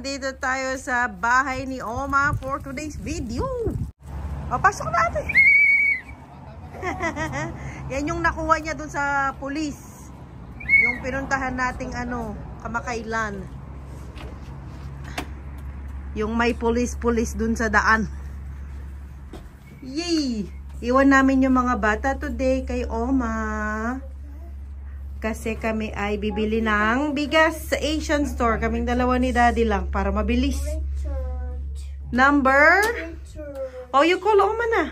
nandito tayo sa bahay ni Oma for today's video. O, pasok natin. Yan yung nakuha niya dun sa police. Yung pinuntahan nating kamakailan. Yung may police dun sa daan. Yay! Iwan namin yung mga bata today kay Oma. Kasi kami ay bibili ng bigas sa Asian store. Kaming dalawa ni Daddy lang para mabilis. Number? Oh, you call Oma na.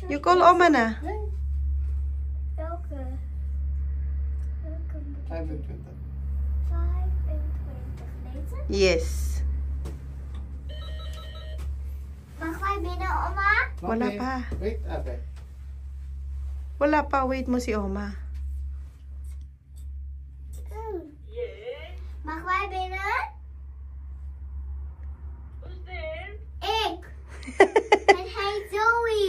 You call Oma na. Yes. Wala pa. Wait, okay. Wala pa. Wait mo si Oma. Mag jij binnen? Who's there? Ik. En hij Zoe.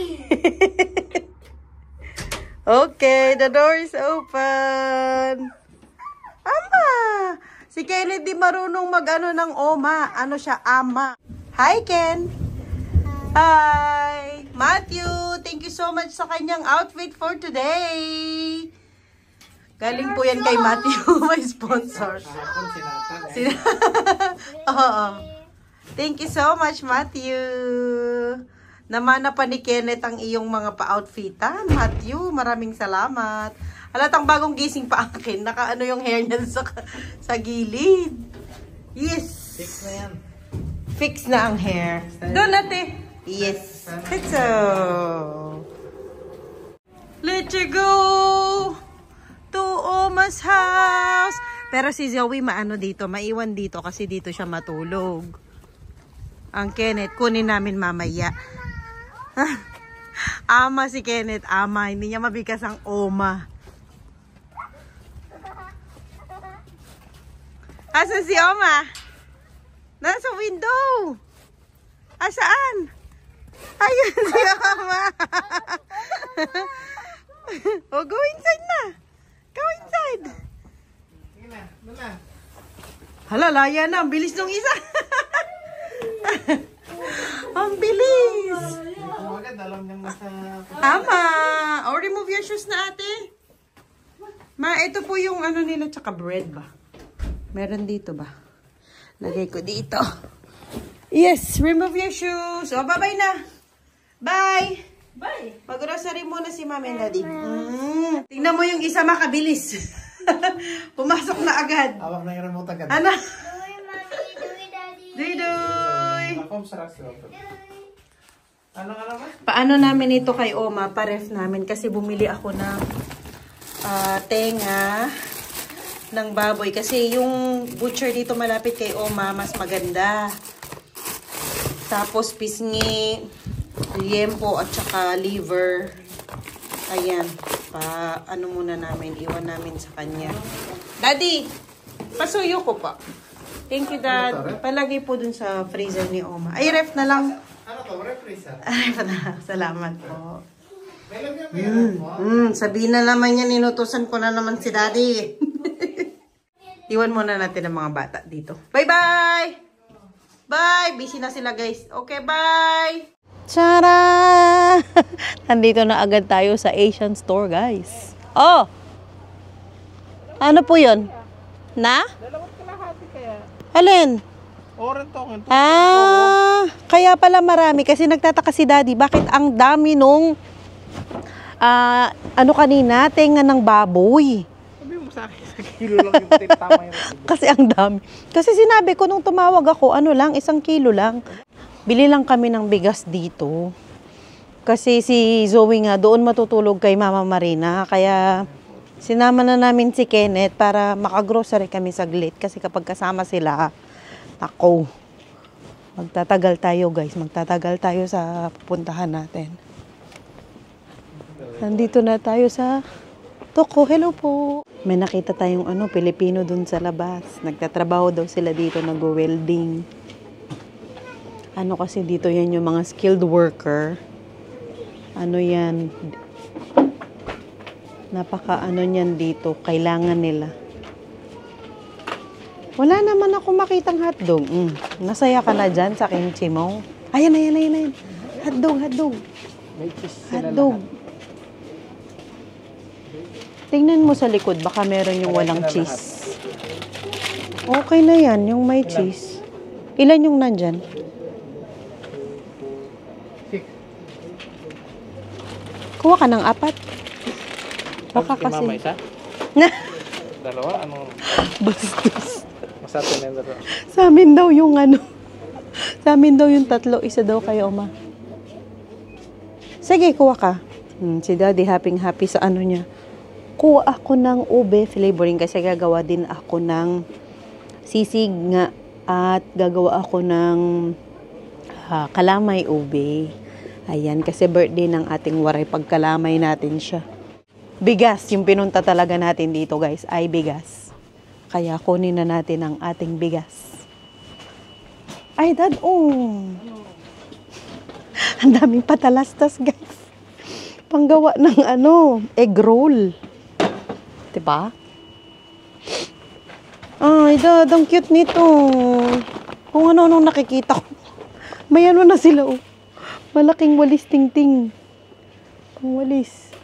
Okay, the door is open. Ama! Si Kenneth di marunong mag-ano ng Oma. Ano siya? Ama. Hi, Ken. Hi! Matthew, thank you so much sa kanyang outfit for today. Galing po yan kay Matthew, my sponsor. Oo. Thank you so much, Matthew. Namana pa ni Kenneth ang iyong mga pa-outfitan. Matthew, maraming salamat. Halatang bagong gising pa akin. Naka-ano yung hair niya sa gilid. Yes. Fix na yan. Fix na ang hair. Doon natin. Yes. Let's go. Let's go to Oma's house. Pero si Zoe maano dito, maiwan dito kasi dito siya matulog. Ang Kenneth, kunin namin mamaya. Ama si Kenneth, ama. Hindi niya mabigas ang Oma. Asan si Oma? Nasa window. Asaan? Ayun si Oma. Oh, go inside na. Go inside. Sige na, doon na. Hala, laya na. Ang bilis nung isa. Ang bilis. Agad, alam niyang nasa... Ama. Oh, remove your shoes na, ate. Ma, ito po yung ano nila, tsaka bread ba? Meron dito ba? Lagay ko dito. Yes, remove your shoes. Oh, bye-bye na. Bye. Bye. Mag-grocery muna si Mami and Daddy. Tingnan mo yung isa makabilis. Pumasok na agad. Awak na yung remote agad. Ano? Doei, Mami. Doei, Daddy. Doy-doy. Ako, sarap siya. Ano ba? Paano namin ito kay Oma? Paref namin kasi bumili ako ng tenga ng baboy. Kasi yung butcher dito malapit kay Oma, mas maganda. Tapos pisngi, liempo at saka liver. Ayan. Ano muna namin, iwan namin sa kanya. Daddy, pasuyo ko pa. Thank you, Dad. Palagi po dun sa freezer ni Oma. Ay, ref na lang. Ano to? Refreezer? Ref na. Salamat po. May lagyan mo. Sabihin na naman yan, inutusan ko na naman si Daddy. Iwan muna natin ang mga bata dito. Bye-bye! Bye! Busy na sila, guys. Okay, bye! Tara! Nandito na agad tayo sa Asian store, guys. Oh! Ano po yun? Na? Dalawang kalahati kaya. Alin? Oran to. Kaya pala marami. Kasi nagtataka si Daddy, bakit ang dami nung kanina, tenga ng baboy. Sabi mo sa akin, sa kilo lang yung tama yung... Kasi ang dami. Kasi sinabi ko nung tumawag ako, 1 kilo lang. Bili lang kami ng bigas dito. Kasi si Zoe nga doon matutulog kay Mama Marina. Kaya sinama na namin si Kenneth para makagrocery kami saglit. Kasi kapag kasama sila, ako, magtatagal tayo guys. Magtatagal tayo sa pupuntahan natin. Nandito na tayo sa Toko. Hello po. May nakita tayong Pilipino dun sa labas. Nagtatrabaho daw sila dito, nag-welding. Kasi dito yan yung mga skilled worker. Yan. Napaka niyan dito. Kailangan nila. Wala naman ako makitang hotdog. Nasaya ka na dyan sa kimchi mo. Ayan. Hotdog. May cheese sila Hotdog. lahat. Tingnan mo sa likod, baka meron yung walang cheese. Okay na yan, yung may cheese. Ilan yung nandyan? 6. Kuha ka ng 4. Baka Kay mama kasi... isa? Dalawa? Ano? Bastos. Masato na yung dalawa. Sa amin daw yung Sa amin daw yung 3, isa daw kay Oma. Sige, kuha ka. Si Daddy happy sa niya. Kuha ako ng ube flavoring kasi gagawa din ako ng sisig nga at gagawa ako ng kalamay ube. Ayan, kasi birthday ng ating waray, pagkalamay natin siya. Bigas, yung pinunta talaga natin dito guys, ay bigas. Kaya kunin na natin ang ating bigas. Ay, Dad, ang daming patalastas guys. Panggawa ng egg roll. Diba? Ay, Dad, ang cute nito. Kung ano-anong nakikita ko. May na sila, malaking walis ting-ting. Ang walis.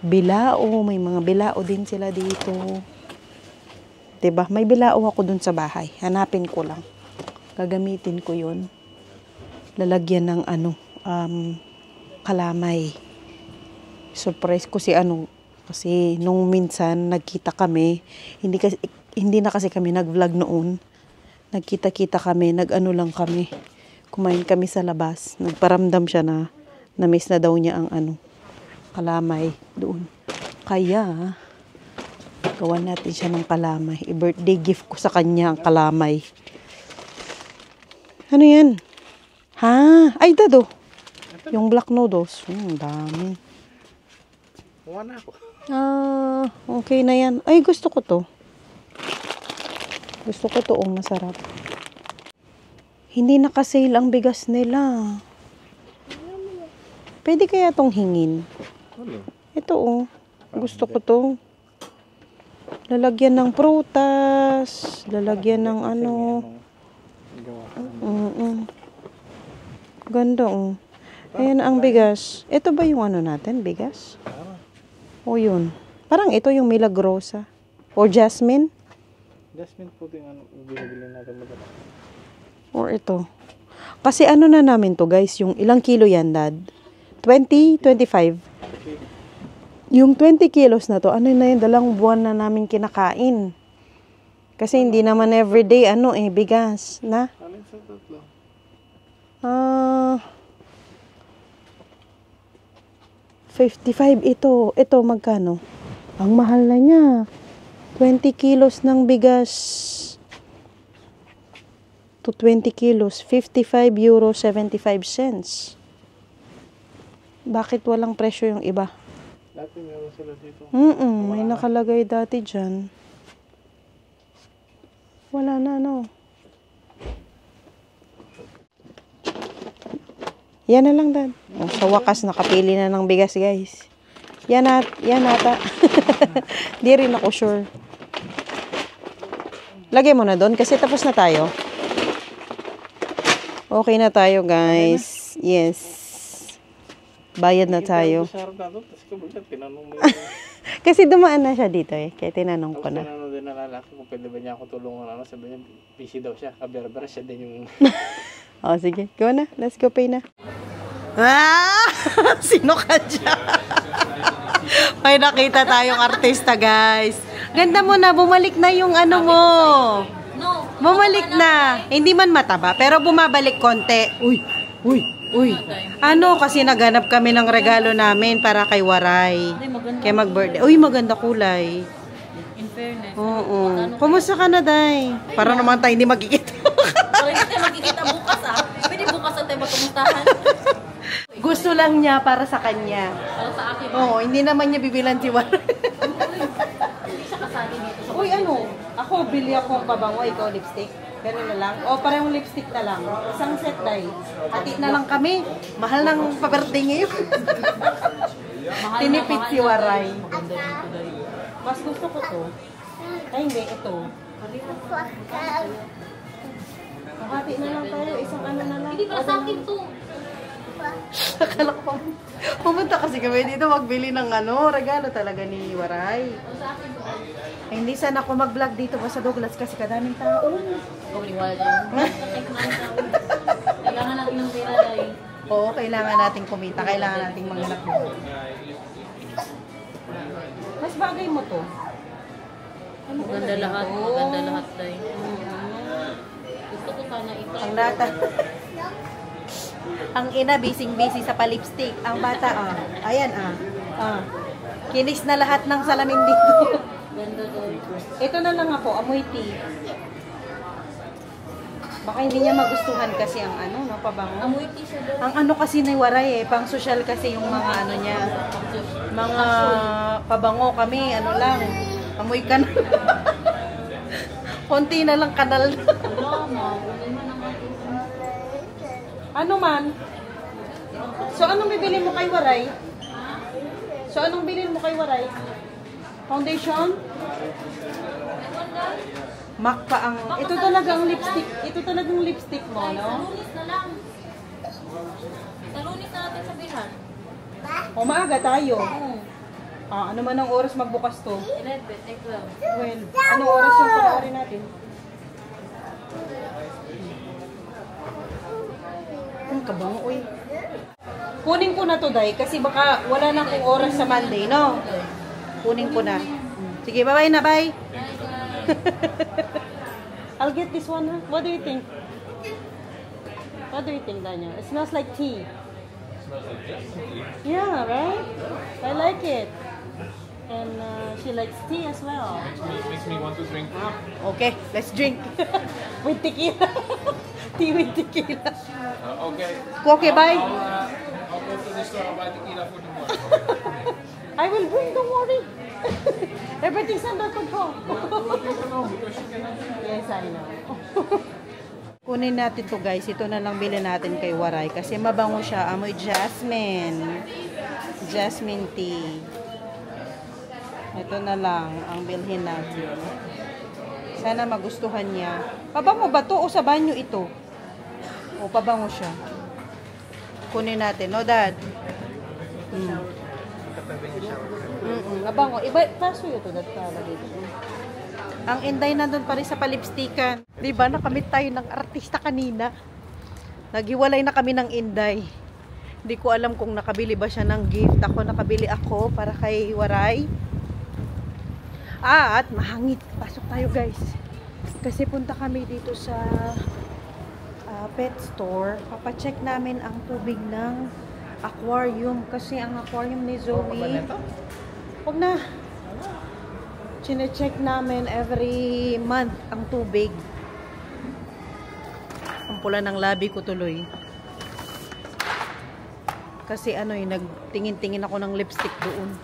Bilao. May mga bilao din sila dito. Diba? May bilao ako dun sa bahay. Hanapin ko lang. Gagamitin ko yun. Lalagyan ng kalamay. Surprise ko kasi nung minsan nagkita kami, hindi na kasi kami nag-vlog noon. Nagkita-kita kami, lang kami. Kumain kami sa labas. Nagparamdam siya na na-miss na daw niya ang kalamay doon. Kaya gawan natin siya ng kalamay. I-birthday gift ko sa kanya ang kalamay. Ano yan? Ha? Ay, Dado. Yung black noodles. Dami. Kuha na ako. Okay na yan. Ay, gusto ko to. Gusto ko to, masarap. Hindi naka-sale ang bigas nila. Pwede kaya tong hingin? Ito, gusto ko to. Lalagyan ng prutas. Lalagyan ng Ganda, Ayan ang bigas. Ito ba yung natin, bigas? O yun. Parang ito yung Milagrosa. O Jasmine. Jasmine po din binibili natin madala. Or ito. Kasi na namin to guys, yung ilang kilo yan, Dad? 20, 25. Yung 20 kilos na to, na yun, 2 buwan na namin kinakain. Kasi hindi naman everyday, bigas, na? Alin sa tatlo? 55 ito. Ito, magkano? Ang mahal na niya. 20 kilos ng bigas to 20 kilos. €55.75. Bakit walang presyo yung iba? Dati meron sila dito. May nakalagay dati dyan. Wala na, Yan na lang, Dad. Sa wakas, nakapili na ng bigas, guys. Yan ata. Di rin ako sure. Lagay mo na doon kasi tapos na tayo. Okay na tayo, guys. Yes. Bayad na tayo. Kasi dumaan na siya dito Kaya tinanong ko na. Tinanong din na lalaki kung pwede ba niya ako tulungan. Sabi niya, busy daw siya. Kaber-ber siya din yung... Sige. Go na. Let's go pay na. Sino ka dyan? May nakita tayong artista, guys. Ganda mo na. Bumalik na yung mo. Bumalik na. Hindi man mataba, pero bumabalik konti. Uy. Kasi naganap kami ng regalo namin para kay Waray. Kaya mag-birthday. Uy, maganda kulay. In fairness. Oo. Kumusta ka na, Day? Para naman tayo hindi magkikita. Para hindi tayo magkikita bukas Pwede bukas tayo magkumustahan. Gusto lang niya para sa kanya. Para sa akin. Oo, hindi naman niya bibilan si Waray. Hindi siya kasali dito. Uy, ako, bili ako pabango, ikaw lipstick. Ganun na lang. O, parehong lipstick na lang. Isang set, Day. Hati na lang kami. Mahal ng pa-birthday ngayon. Tinipid si Waray. Mas gusto ko to. Ay, hindi, ito. Makati na lang tayo. Isang ano na lang. Hindi para sa akin to. Akala ko pumunta kasi kami dito magbili ng ano, regalo talaga ni Waray. Eh, hindi sana ako mag-vlog dito sa Douglas kasi kadaming tao. Gawin wala dyan. Kailangan natin ng pera dahil. Oo, kailangan nating kumita, kailangan nating manganap mo. Mas bagay mo to. Maganda lahat. Maganda lahat dahil. Gusto ko sana ito. Ang lata. Ang ina, busy sa palipstick. Ang bata, ayan, kinis na lahat ng salamin dito. Ganda doon. Ito na lang ako, amoy tea. Baka hindi niya magustuhan kasi ang ano, no, pabango. Amoy tea siya doon. Ang ano kasi ni Waray pang social kasi yung mga ano niya. Mga pabango kami, ano lang, amoy kan. Konti na lang kanal. Ano man? So, anong bibili mo kay Waray? So, anong bilhin mo kay Waray? Foundation? MAC pa ang... Ito talagang lipstick. Ito talagang lipstick mo, no? Lunis na lang. Sa Lunis na natin sabihan. O, maaga tayo. Ano man ang oras magbukas to? 11, 12. 12. Anong oras yung pag-aari natin? Ang kabango, uy. Kunin ko na to, Day, kasi baka wala na akong oras sa Monday, no? Kunin ko na. Sige, bye-bye na, bye. I'll get this one, huh? What do you think? What do you think, Daniel? It smells like tea. Yeah, right? I like it. And she likes tea as well. Makes me want to drink. Okay, let's drink. With tequila. Tea with tequila. Okay. Okay, bye. I'll go to the store and buy tequila for tomorrow. I will bring, don't worry. Everything's under control. Yes, I know. Kunin natin to, guys. Ito na lang bilhin natin kay Waray kasi mabango siya. Amoy jasmine. Jasmine tea. Ito na lang ang bilhin natin. Sana magustuhan niya. Pabango ba to o sa banyo ito? O pabango siya. Kunin natin, no, Dad? Nabango. Iba, paso yun to, Dad. Ang inday nandun pa rin sa palipstikan. Diba, nakamit tayo ng artista kanina. Naghiwalay na kami ng inday. Hindi ko alam kung nakabili ba siya ng gift. Nakabili ako para kay Waray. At mahangit. Pasok tayo, guys. Kasi punta kami dito sa pet store. Papacheck namin ang tubig ng aquarium. Kasi ang aquarium ni Zoe, huwag na. Chine-check namin every month ang tubig. Ang pula ng labi ko tuloy. Kasi ano nagtingin-tingin ako ng lipstick doon.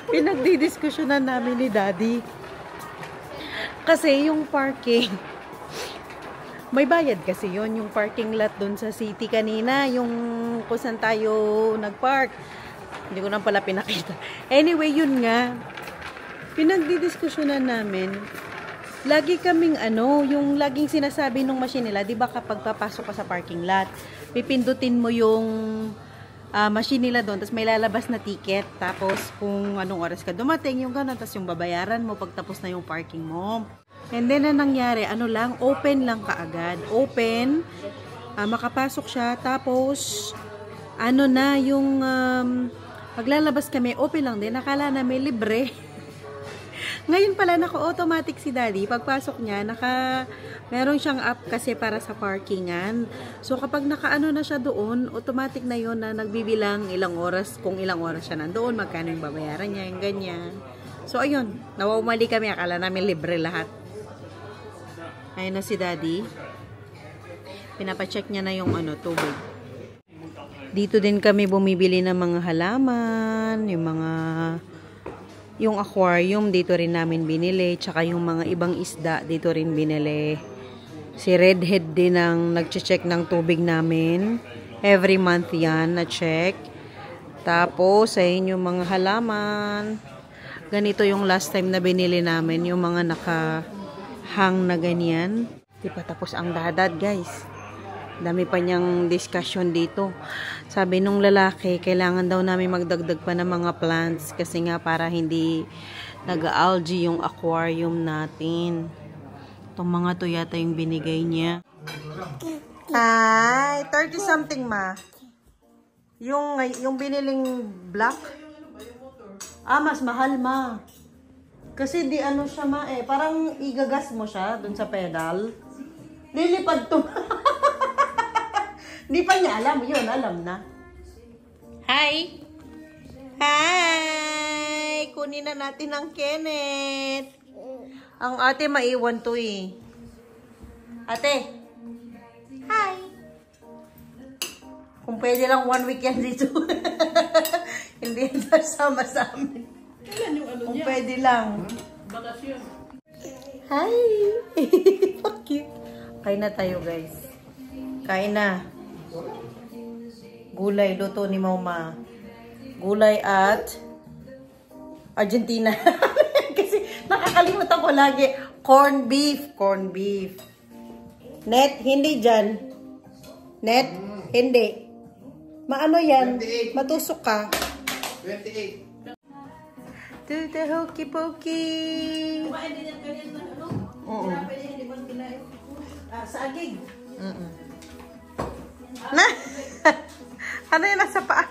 Pinagdidiskusyonan namin ni Daddy. Kasi yung parking, may bayad kasi yon yung parking lot doon sa city kanina, yung kung saan tayo nagpark. Hindi ko na pala pinakita. Anyway, yun nga. Pinagdidiskusyonan namin. Lagi kaming yung laging sinasabi nung machine nila, di ba kapag papasok ka sa parking lot, pipindutin mo yung machine nila doon, tapos may lalabas na ticket, tapos kung anong oras ka dumating, yung gano'n, tapos yung babayaran mo pag tapos na yung parking mo. And then, na nangyari, open lang kaagad. Open, makapasok siya, tapos, yung paglalabas kami, open lang din, nakala na may libre. Ngayon pala, naka-automatic si Daddy. Pagpasok niya, meron siyang app kasi para sa parkingan. So, kapag nakaano na siya doon, automatic na yon na nagbibilang ilang oras, kung ilang oras siya nandoon, magkano yung babayaran niya, yung ganyan. So, ayun, nawawmali kami, akala namin libre lahat. Ayun na si Daddy. Pinapacheck niya na yung tubig. Dito din kami bumibili ng mga halaman, yung aquarium dito rin namin binili, tsaka yung mga ibang isda dito rin binili. Si Redhead din ang nagche-check ng tubig namin. Every month yan na check. Tapos, ayun yung mga halaman. Ganito yung last time na binili namin, yung mga naka-hang na ganyan. Di pa tapos ang dadad, guys. Dami pa niyang discussion dito. Sabi nung lalaki, kailangan daw namin magdagdag pa ng mga plants kasi nga para hindi nag-algae yung aquarium natin. Itong mga to yata yung binigay niya. Ay, 30 something ma. Yung biniling black. Mas mahal ma. Kasi di ano siya ma eh. Parang igagas mo siya dun sa pedal. Lilipad to. Di pa niya alam. Yun, alam na. Hi! Hi! Kunin na natin ang Kenneth. Ang ate maiwan to eh. Ate! Hi! Kung pwede lang 1 week yan dito. Hindi yan sasama sa amin. Kung pwede lang. Bakasyon. Hi! Fuck you. Kain na tayo, guys. Kain na. Gulay, luto ni Mama. Gulay at Argentina. Kasi nakakalimutan ko lagi. Corn beef. Corn beef. Net, hindi dyan. Net, hindi. Maano yan? 28. Matusok ka. 28. To the hokey pokey. Kumain din yan kanina na ano? Oo. Pwede hindi mo kinain. Sa agig. Na? Ano yung nasa paa?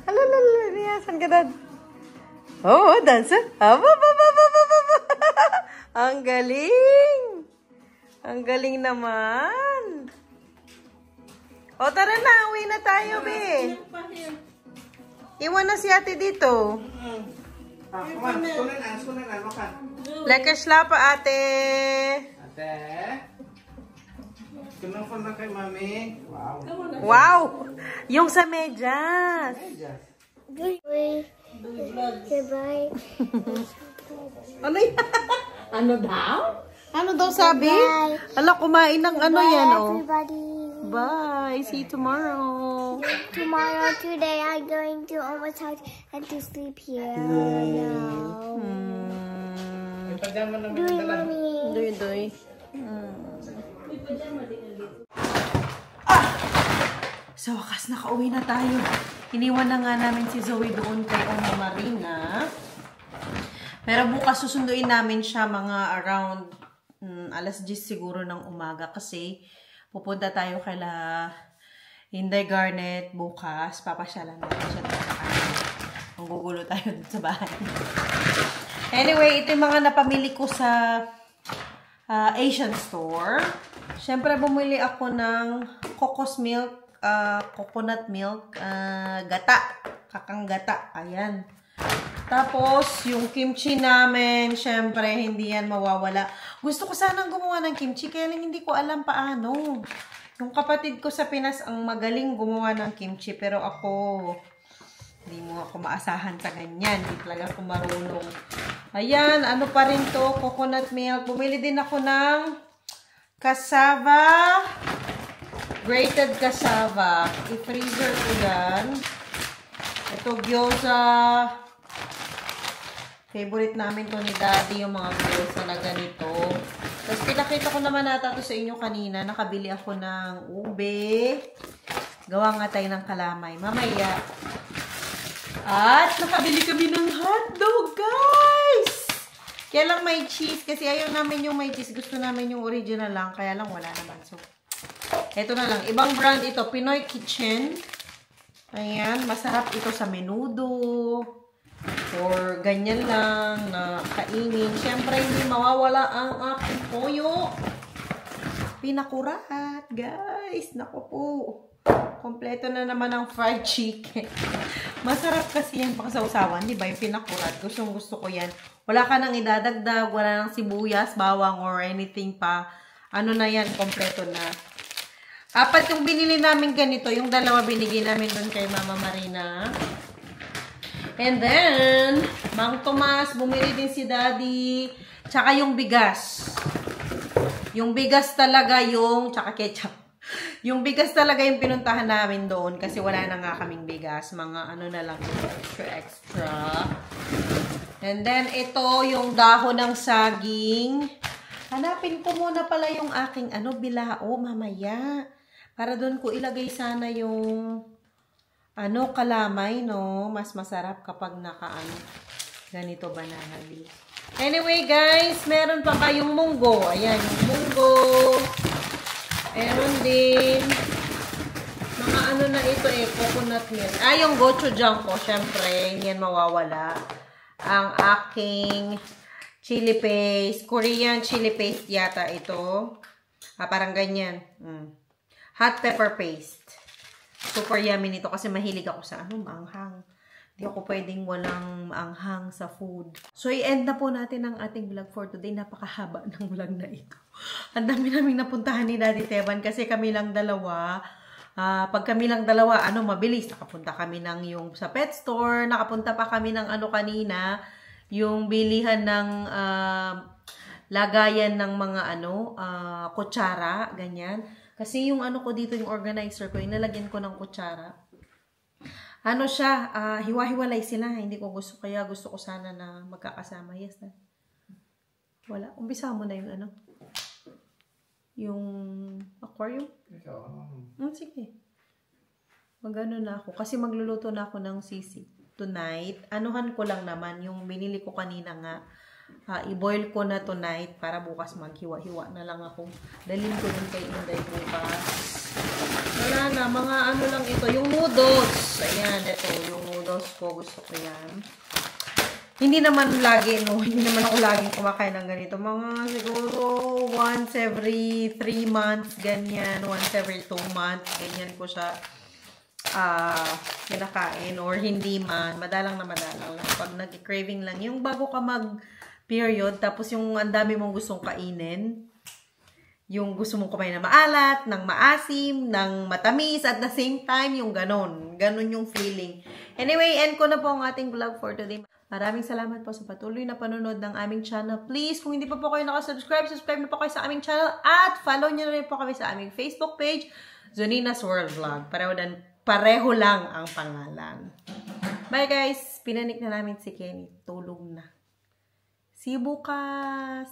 Alalala, niyasan ka dad. Oh, dancer. Ang galing. Ang galing naman. O, tara na. Uwi na tayo, be. Iwan na si ate dito. Sunan na, makan. Lekas la pa, ate. Ate. Kinofon na kay mami. Wow. Wow! Yung sa medyas. Goodbye. Goodbye. Ano yan? Ano daw? Ano daw sabi? Bye. Ala, kumain ng ano yan, oh. Everybody. Bye. See you tomorrow. Tomorrow, today, I'm going to almost house and to sleep here. No. Pajama na Doing mommy. Doy. Sa wakas, nakauwi na tayo. Iniwan na nga namin si Zoe doon kay Oma Marina. Pero bukas susunduin namin siya mga around alas 10 siguro ng umaga kasi pupunta tayo kaila Inday Garnet bukas. Papasyalan natin siya doon sa kanya. Manggugulo tayo dun sa bahay. Anyway, ito yung mga napamili ko sa Asian store. Siyempre, bumili ako ng cocos milk, coconut milk, gata. Kakang gata. Ayan. Tapos, yung kimchi namin, syempre, hindi yan mawawala. Gusto ko sanang gumawa ng kimchi, kaya lang hindi ko alam paano. Yung kapatid ko sa Pinas, ang magaling gumawa ng kimchi, pero ako, hindi mo ako maasahan sa ganyan. Hindi talaga ako marunong. Ayan, ano pa rin to, coconut milk. Bumili din ako ng cassava, grated cassava. I-freezer ko yan. Ito, gyoza. Favorite namin to ni Daddy, yung mga gyoza na ganito. Tapos pinakita ko naman nata to sa inyo kanina. Nakabili ako ng ube. Gawa nga tayo ng kalamay. Mamaya. At nakabili kami ng hotdog, guys! Kaya lang may cheese. Kasi ayaw namin yung may cheese. Gusto namin yung original lang. Kaya lang wala naman. So, eto na lang. Ibang brand ito. Pinoy Kitchen. Ayan. Masarap ito sa menudo. Or ganyan lang na kainin. Siyempre, hindi mawawala ang aking toyo. Pinakurat, guys. Naku po. Kompleto na naman ang fried chicken. Masarap kasi yan pakasawsawan. Di ba? Yung pinakurat. Gusto ko yan. Wala ka nang idadagdag. Wala nang sibuyas, bawang, or anything pa. Ano na yan? Kompleto na. Apat yung binili namin ganito. Yung dalawa binigay namin dun kay Mama Marina. And then, Mang Tomas, bumili din si Daddy. Tsaka yung bigas. Yung bigas talaga yung, tsaka ketchup. Yung bigas talaga yung pinuntahan namin doon kasi wala na nga kaming bigas. Mga ano na lang, extra. And then, ito yung dahon ng saging. Hanapin ko muna pala yung aking bilao mamaya. Para doon ko ilagay sana yung kalamay, no? Mas masarap kapag ganito banana leaf. Anyway, guys, meron pa kayong munggo. Ayan, yung munggo. Meron din. Mga na ito coconut milk. Yung gochujang ko, syempre, hindi yan mawawala. Ang aking chili paste. Korean chili paste yata ito. Parang ganyan. Hot pepper paste. Super yummy nito kasi mahilig ako sa maanghang. Hindi ako pwedeng walang maanghang sa food. So, i-end na po natin ang ating vlog for today. Napakahaba ng vlog na ito. Ang dami naming napuntahan ni Daddy Teban kasi kami lang dalawa. Pag kami lang dalawa, mabilis. Nakapunta kami ng sa pet store. Nakapunta pa kami ng kanina. Yung bilihan ng lagayan ng mga kutsara. Ganyan. Kasi yung ko dito, yung organizer ko, inalagyan ko ng kutsara. Siya, hiwa-hiwalay sila. Hindi ko gusto. Kaya gusto ko sana na magkakasama. Yes, na. Wala. Umpisa mo na yung yung aquarium. Sige. Mag-ano na ako. Kasi magluluto na ako ng sisig tonight. Anuhan ko lang naman. Yung binili ko kanina nga. I-boil ko na tonight para bukas maghiwa-hiwa na lang ako. Dalhin ko din kay Inday bukas. Wala na, mga lang ito. Yung noodles. Ayan, ito. Yung noodles ko. Gusto ko yan. Hindi naman lagi, Hindi naman ako laging kumakain ng ganito. Mga siguro once every 3 months, ganyan. Once every 2 months, ganyan ko siya kinakain. Or hindi man. Madalang na madalang lang. Pag nag-craving lang. Yung bago ka mag-period, tapos yung ang dami mong gustong kainin. Yung gusto mong kumain na maalat, ng maasim, ng matamis, at the same time, yung ganon. Ganon yung feeling. Anyway, end ko na po ang ating vlog for today. Maraming salamat po sa patuloy na panonood ng aming channel. Please, kung hindi pa po kayo nakasubscribe, subscribe na po kayo sa aming channel at follow nyo na rin po kami sa aming Facebook page, Zonina's World Vlog. Pareho lang ang pangalan. Bye guys! Pinanik na namin si Kenny. Tulog na. See you bukas!